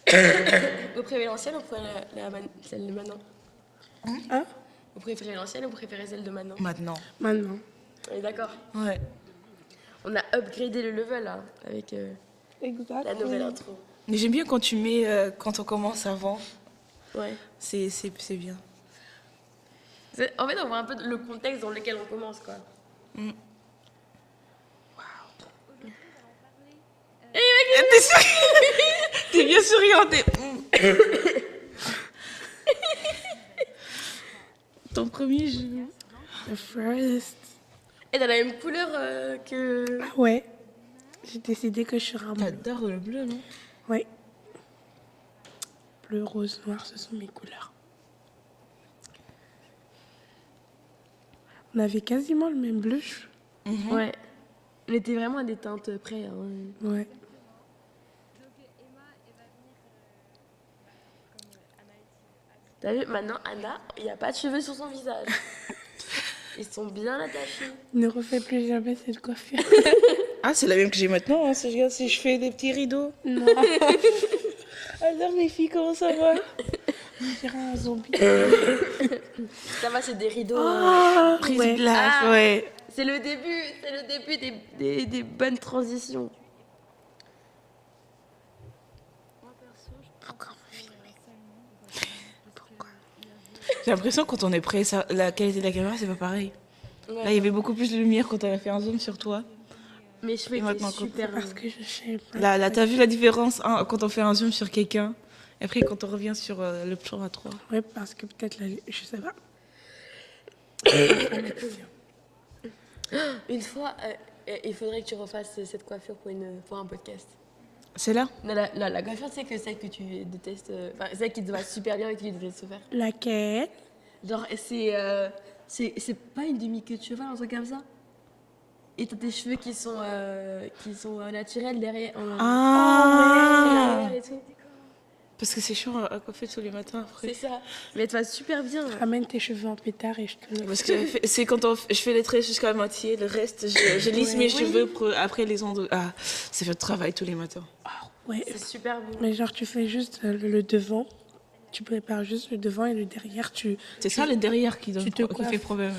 Vous préférez l'ancienne ou vous préférez celle de maintenant? Hein? Vous préférez l'ancienne ou vous préférez celle de maintenant? Maintenant. Maintenant. On est d'accord. Ouais. On a upgradé le level là, avec Exact. la nouvelle intro. Mais j'aime bien quand tu mets, quand on commence avant. Ouais. C'est bien. En fait, on voit un peu le contexte dans lequel on commence, quoi. Mm. Et T'es bien souriante. Ton premier jeu. The first. Et t'as la même couleur que... Ah ouais. J'ai décidé que je serais un bleu. T'adores le bleu, non? Ouais. Bleu, rose, noir, ce sont mes couleurs. On avait quasiment le même bleu. Ouais. On était vraiment à des teintes près. Hein. Ouais. Donc Emma, elle va venir comme Anna est T'as vu, maintenant, Anna, il n'y a pas de cheveux sur son visage. Ils sont bien attachés. Ne refais plus jamais cette coiffure. Ah, c'est la même que j'ai maintenant, hein, si je fais des petits rideaux. Non. Alors, les filles, comment ça va? On dirait un zombie. Ça va, c'est des rideaux. Ah, Prise ouais. glace, Ah. ouais. C'est le début des bonnes transitions. Pourquoi on me filme? Pourquoi? J'ai l'impression quand on est près, la qualité de la caméra, c'est pas pareil. Ouais. Là, il y avait beaucoup plus de lumière quand on a fait un zoom sur toi. Mes cheveux Et étaient maintenant, super Parce longs. que je sais pas. Là, t'as vu la différence hein, quand on fait un zoom sur quelqu'un et après quand on revient sur le plan à 3. Oui, parce que peut-être, je sais pas. Une fois, il faudrait que tu refasses cette coiffure pour un podcast. C'est là? Non, la coiffure, c'est que celle que tu détestes. Enfin, celle qui te va super bien et que tu détestes faire. Laquelle? Genre, c'est pas une demi-queue de cheval, un truc comme ça. Et t'as tes cheveux qui sont naturels derrière. Ah Derrière et tout. Parce que c'est chiant à coiffer tous les matins après. C'est ça. Mais elle te va super bien. Ramène tes cheveux en pétard et je te le... Parce que c'est quand je fais les traits jusqu'à la moitié, le reste, je lisse mes cheveux pour après les ondes. Ah, c'est fait le travail tous les matins. Ouais. C'est super beau. Mais genre, tu fais juste le devant. Tu prépares juste le devant et le derrière, C'est ça le derrière qui fait coiffes. problème.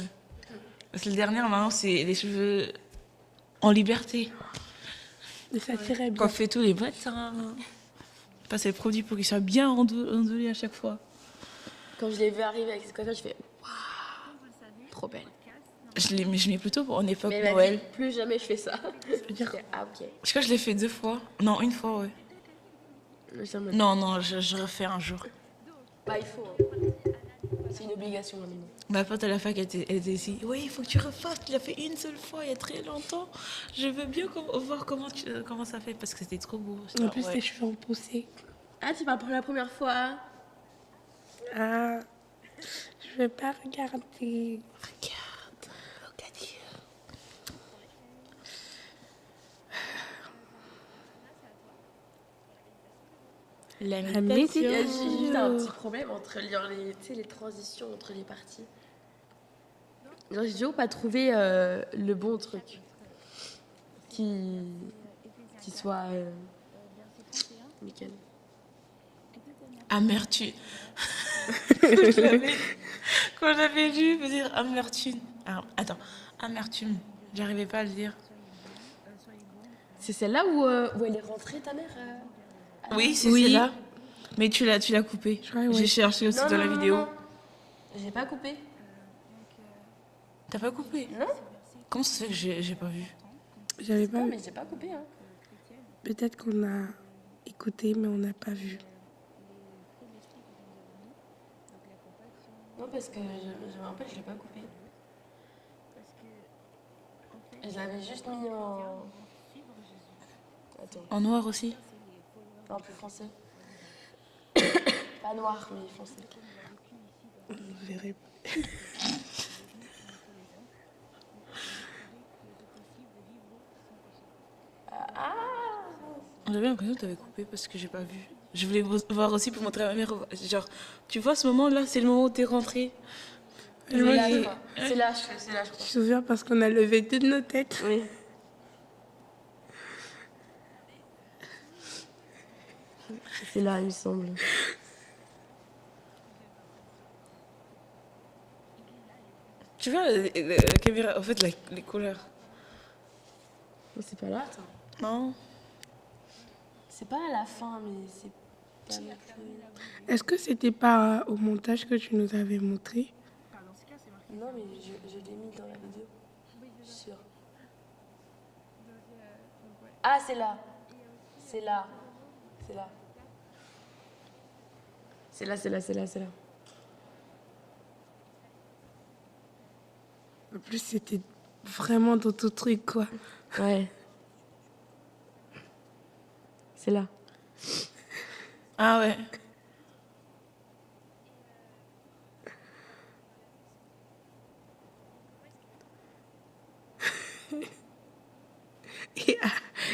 Parce que le dernier, maintenant, c'est les cheveux en liberté. Et ça tirait bien. Coiffer tous les matins. Passer le produit pour qu'il soit bien ondulé à chaque fois. Quand je l'ai vu arriver avec cette coiffure, je fais waouh, trop belle. Je mets plutôt en époque Mais elle m'a Noël. dit, plus jamais je fais ça. dire- J'étais, ah ok. Je crois que je l'ai fait 2 fois. Non, une fois, ouais. Non, je refais un jour. Bah il faut. Hein. C'est une obligation maintenant. Ma pote à la fac, elle était ici. Oui, il faut que tu refasses. Tu l'as fait une seule fois il y a très longtemps. Je veux bien voir comment ça fait parce que c'était trop beau. En plus, tes cheveux ont poussé. Ah, tu parles pour la première fois. Hein. Ah, je vais pas regarder. Regarde. La Il y a juste un petit problème entre les transitions entre les parties. Genre, j'ai toujours pas trouvé le bon truc qui soit nickel. Amertume. Quand j'avais lu, je veux dire amertume. Alors, attends, amertume. J'arrivais pas à le dire. C'est celle-là où elle est rentrée, ta mère Oui, c'est celle-là. Mais tu l'as coupée. J'ai cherché aussi dans la vidéo. Non. J'ai pas coupé. T'as pas coupé? Non. Comment ça se fait que j'ai pas vu? J'avais pas Non, vu. mais j'ai pas coupé. Hein. Peut-être qu'on a écouté, mais on n'a pas vu. Non, parce que je me rappelle, je l'ai pas coupé. Je l'avais juste mis en. Attends. En noir aussi? Non, plus français. Pas noir, mais foncé. Vous verrez. J'avais l'impression que t'avais coupé parce que j'ai pas vu. Je voulais voir aussi pour montrer à ma mère. Genre, tu vois ce moment-là, c'est le moment où t'es rentrée. C'est là, je crois. C'est là, je Je me souviens parce qu'on a levé toutes nos têtes. Oui. C'est là, il me semble. Tu vois la caméra, en fait, les couleurs. Mais c'est pas là, attends. Non. C'est pas à la fin, mais c'est pas non plus. Est-ce que c'était pas au montage que tu nous avais montré? Non, mais je l'ai mis dans la vidéo. Je suis sûre. Ah, c'est là. C'est là. C'est là. C'est là, c'est là, c'est là, c'est là. En plus, c'était vraiment dans ton truc, quoi. Ouais. C'est là. Ah ouais.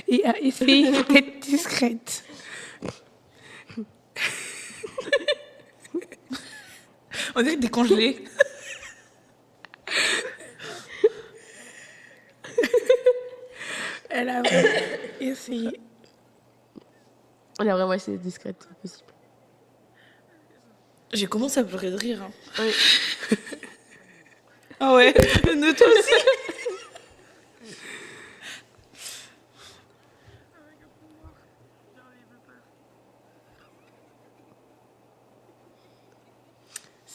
Et a essayé d'être discrète. On dirait des congelés. Elle a vraiment essayé. On a vraiment essayé d'être discrète, c'est possible. J'ai commencé à pleurer de rire. Hein. Oui. Ah ouais. Nous toi aussi.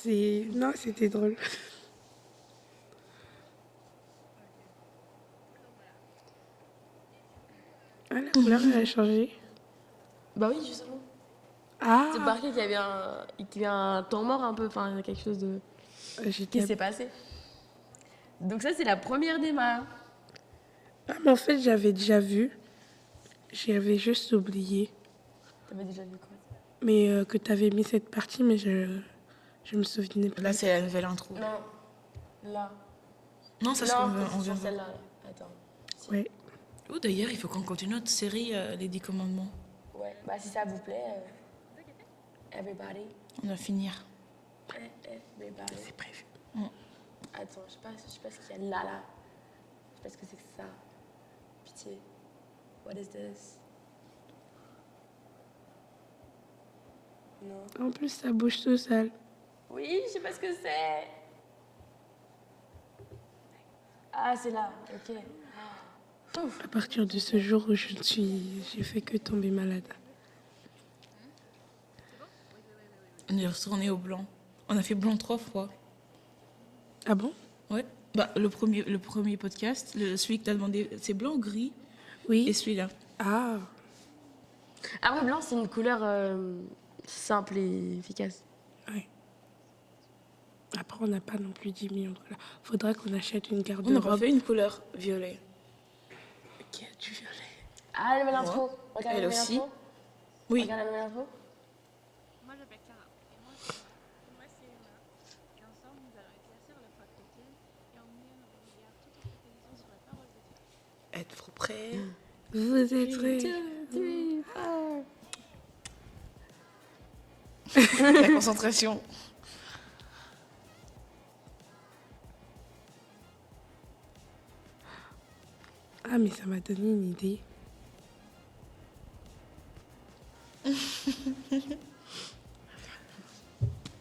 Non, c'était drôle. Ah, la couleur, elle a changé. Bah oui, justement. Ah, C'est marqué qu'il y avait un temps mort un peu, enfin, il y a quelque chose de... qui j'étais... s'est passé. Donc ça, c'est la première d'Emma. Ah, mais en fait, j'avais déjà vu. J'avais juste oublié. T'avais déjà vu quoi? Mais que tu avais mis cette partie, mais je me souvenais pas. Là, c'est la nouvelle intro. Non, là. Non, ça, c'est Non, qu'on vient- on c'est vient sur de voir. celle-là. Là. Attends. Ouais. Oh, d'ailleurs, il faut qu'on continue notre série Les 10 commandements. Ouais, bah si ça vous plaît, everybody. On va finir. Everybody. C'est prévu. Attends, je sais pas ce qu'il y a là. Je sais pas ce que c'est que ça. Pitié. What is this? Non. En plus, ça bouge tout seul. Oui, je sais pas ce que c'est. Ah, c'est là, ok. Ouf. À partir de ce jour où j'ai fait que tomber malade. On est retourné au blanc. On a fait blanc 3 fois. Ah bon? Ouais. Bah, le premier podcast, celui que t'as demandé, c'est blanc ou gris? Oui. Et celui-là. Ah, Après, blanc, c'est une couleur simple et efficace. ouais. Après, on n'a pas non plus 10 millions de couleurs. Faudrait qu'on achète une On n'a pas garde-robe. fait une couleur violet. Qui a du violet. Ah, la nouvelle intro. Regarde Elle la nouvelle aussi. intro. Oui. Regarde la nouvelle intro. Moi, je m'appelle Clara. Et moi, c'est Emma. Et ensemble, nous allons éclaircir la foi chrétienne et emmener nos regards tout en focalisant sur la parole de Dieu. Êtes-vous prêts? Vous êtes prêts? La concentration. Ah, mais ça m'a donné une idée.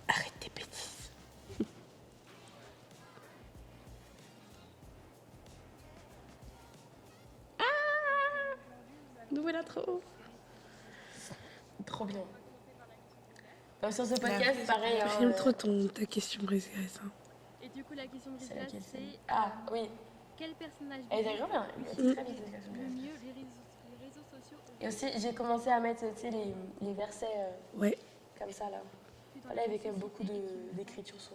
Arrête tes bêtises. Nouvelle intro. Trop bien. Sur ce podcast, c'est pareil. hein, J'aime trop ta question préférée, ça. Et du coup, la question C'est principale, laquelle, c'est celle-là Ah, oui. quel personnage Elle est biblique bien. Elle est très bien, cette question. le mieux les réseaux sociaux Et aussi, j'ai commencé à mettre tu sais, les versets Ouais. comme ça, là. Là, il y avait quand même beaucoup d'écriture sur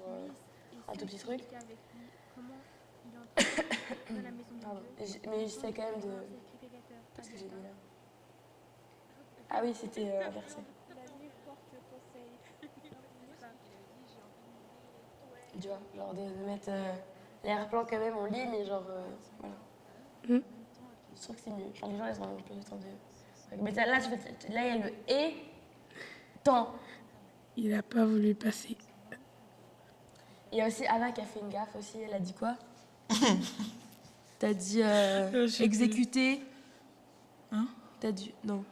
un tout petit truc. avec lui, comment il entre dans la maison de Pardon. Dieu. Mais j'essaie quand même de... Sacrificateur, Qu'est-ce que j'ai mis là Ah oui, c'était un verset. l'avenir porte conseil. Tu vois, genre de mettre l'arrière-plan quand même, on lit, mais genre, voilà. Mm. Je trouve que c'est mieux. Enfin, les gens, ils ont un peu le temps de... Mais là, il y a le « et » temps. Il a pas voulu passer. Il y a aussi Anna qui a fait une gaffe aussi. Elle a dit quoi? T'as dit Je sais exécuter. Hein? T'as dit non.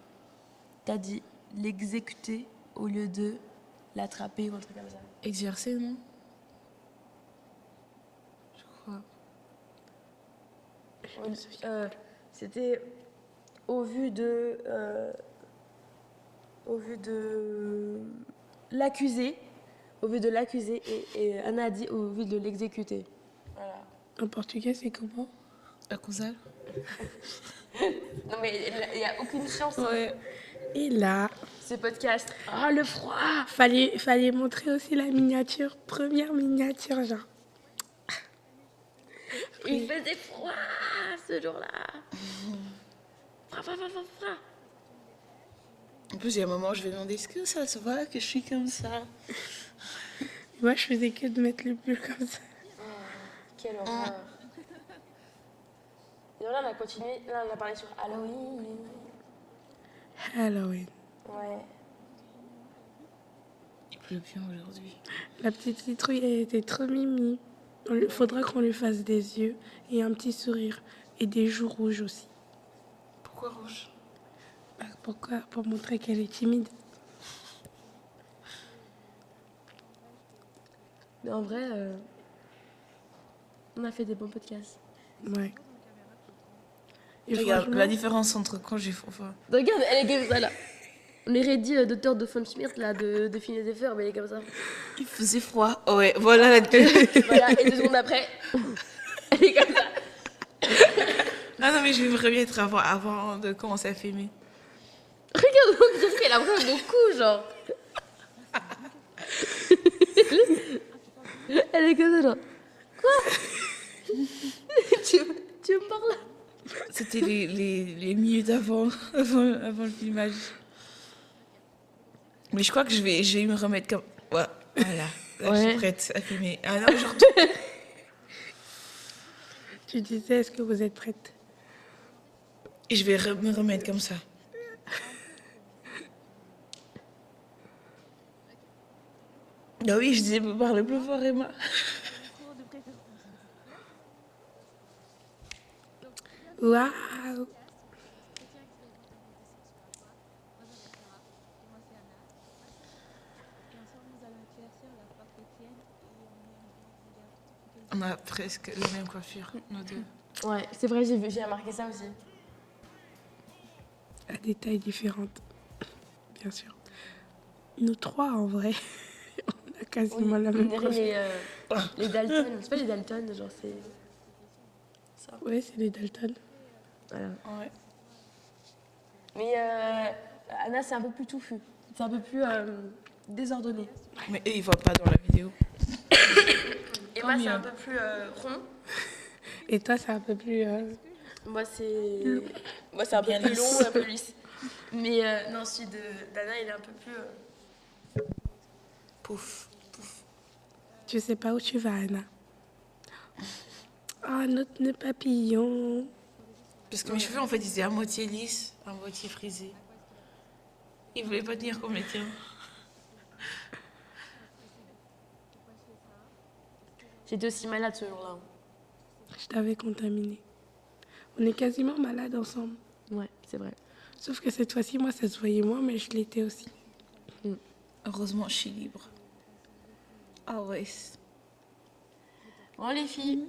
T'as dit l'exécuter au lieu de l'attraper ou un truc comme ça. Exercer, non? Je crois. C'était au vu de l'accusé. Au vu de l'accusé et Anna a dit au vu de l'exécuter. Voilà. En portugais, c'est comment? Acusar? Non mais il n'y a aucune chance. Ouais. Et là, Ce podcast. Ah, le froid. fallait montrer aussi la miniature. Première miniature, genre. Il faisait froid ce jour-là. Froid. En plus, il y a un moment où je vais demander est-ce que ça se voit que je suis comme ça? Moi, je faisais que de mettre le pull comme ça. Quelle horreur. Et là, on a continué. Là, on a parlé sur Halloween. Halloween. Ouais. Il pleut bien aujourd'hui. La petite citrouille, elle était trop mimi. Faudra qu'on lui fasse des yeux et un petit sourire. Et des joues rouges aussi. Pourquoi rouge? Bah, pourquoi? Pour montrer qu'elle est timide. Mais en vrai, on a fait des bons podcasts. Ouais. Et Regarde franchement, la différence entre quand j'ai... Enfin, Regarde, elle est comme ça là. On est ready, docteur de von Schmidt, là, de Phineas et Ferb, mais elle est comme ça. Il faisait froid. Oh ouais, voilà la Voilà, et 2 secondes après, elle est comme ça. Ah non, mais je vais me remettre avant de commencer à filmer. Regarde, on dirait qu'elle a vraiment beaucoup, genre. Elle est comme ça, genre. Quoi? tu me parles? C'était les minutes avant le filmage. Mais je crois que je vais me remettre comme... Ouais, voilà. Là, je suis prête à filmer. Ah non, genre... Tu disais, est-ce que vous êtes prête? Et je vais me remettre comme ça. Ah oui, je disais, parle plus fort, Emma. Waouh! On a presque la même coiffure, nous deux. Ouais, c'est vrai, j'ai remarqué ça aussi. À des tailles différentes, bien sûr. Nous 3, en vrai, on a quasiment la même On coiffure. dirait les Dalton. C'est pas les Dalton, genre c'est... ça. Ouais, c'est les Dalton. Voilà. Ouais. Mais Anna, c'est un peu plus touffu. C'est un peu plus désordonné. Mais eux, ils voient pas dans la vidéo. Emma, c'est un peu plus rond. Et toi, c'est un peu plus... Moi, c'est un peu plus long, un peu lisse. Mais non, celui d'Anna, il est un peu plus... Pouf. Tu sais pas où tu vas, Anna. Ah, notre nœud papillon. Parce que mes cheveux, en fait, ils étaient à moitié lisses, à moitié frisés. Ils voulaient pas tenir comme les tiens. J'étais aussi malade ce jour-là. Je t'avais contaminé. On est quasiment malades ensemble. Ouais, c'est vrai. Sauf que cette fois-ci, moi, ça se voyait moins, mais je l'étais aussi. Heureusement, je suis libre. Always. Bon, les filles,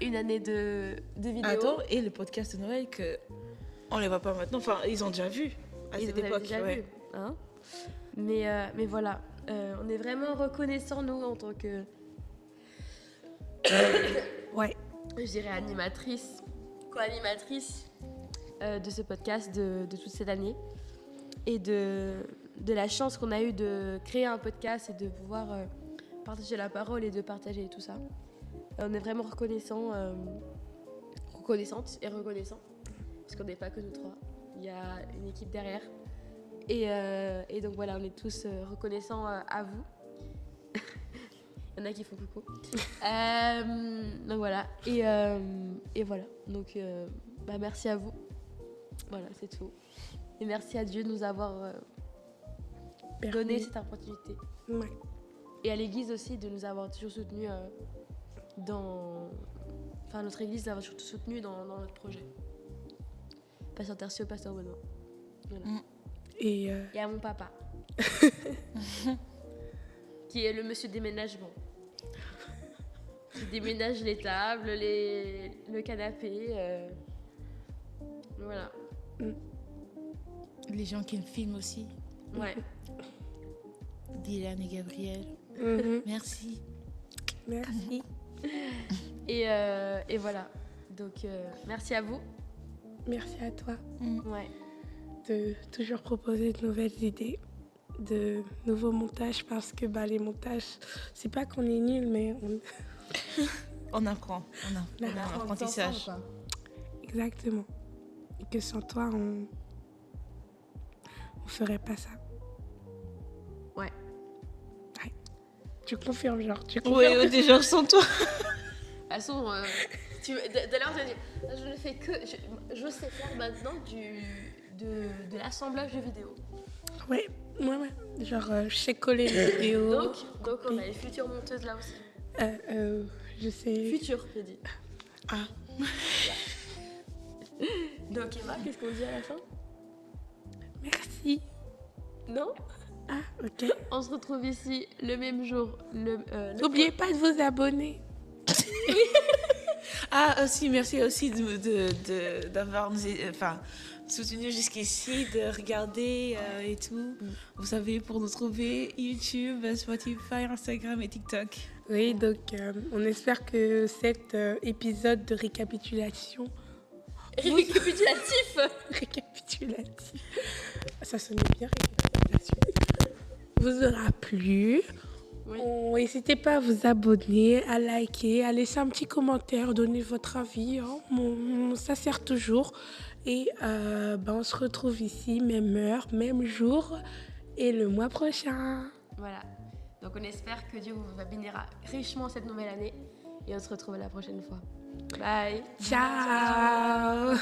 une année de vidéos. Attends, et le podcast de Noël, on les voit pas maintenant. Enfin, ils ont déjà vu à cette époque. Déjà ouais. vu, hein. Mais voilà, on est vraiment reconnaissants, nous, en tant que... Ouais. Je dirais animatrice, co-animatrice de ce podcast de toute cette année. Et de la chance qu'on a eue de créer un podcast et de pouvoir partager la parole et de partager tout ça. On est vraiment reconnaissante et reconnaissant. Parce qu'on n'est pas que nous 3. Il y a une équipe derrière. Et donc voilà, on est tous reconnaissants à vous. Il y en a qui font coucou. Donc voilà. Et voilà. Donc merci à vous. Voilà, c'est tout. Et merci à Dieu de nous avoir donné cette opportunité. Ouais. Et à l'église aussi de nous avoir toujours soutenus Enfin, notre église nous a surtout soutenus dans notre projet. Pasteur Tertio, Pasteur Benoît. Voilà. Et à mon papa. Qui est le monsieur déménagement. Qui déménage les tables, le canapé. Voilà. Les gens qui me filment aussi. Ouais. Dylan et Gabriel. Merci. Merci. Et voilà. Donc, merci à vous. Merci à toi Ouais. de toujours proposer de nouvelles idées, de nouveaux montages, parce que les montages, c'est pas qu'on est nuls, mais On apprend. On a un apprentissage. Exactement. Et que sans toi, on ferait pas ça. Ouais. Tu confirmes, genre. Tu Oui, confirmes. déjà sans toi. De toute façon, d'ailleurs, je ne fais que... Je sais faire maintenant de l'assemblage de vidéos. Ouais. Genre, je sais coller les vidéos. Donc on a les futures monteuses là aussi. Je sais. Future, j'ai dit. Ah. Donc Emma, qu'est-ce qu'on dit à la fin? Merci. Non? Ah, ok. On se retrouve ici le même jour. N'oubliez pas de vous abonner. Ah, aussi, merci aussi d'avoir soutenu jusqu'ici, de regarder et tout. Vous savez, pour nous trouver, YouTube, Spotify, Instagram et TikTok. Oui, donc on espère que cet épisode de récapitulation... Récapitulatif. Récapitulatif. Ça sonnait bien, récapitulation. Vous aura plu. Oui. N'hésitez pas à vous abonner, à liker, à laisser un petit commentaire, donner votre avis. Ça sert toujours. Et on se retrouve ici, même heure, même jour, et le mois prochain. Voilà. Donc on espère que Dieu vous bénira richement cette nouvelle année. Et on se retrouve la prochaine fois. Bye. Ciao.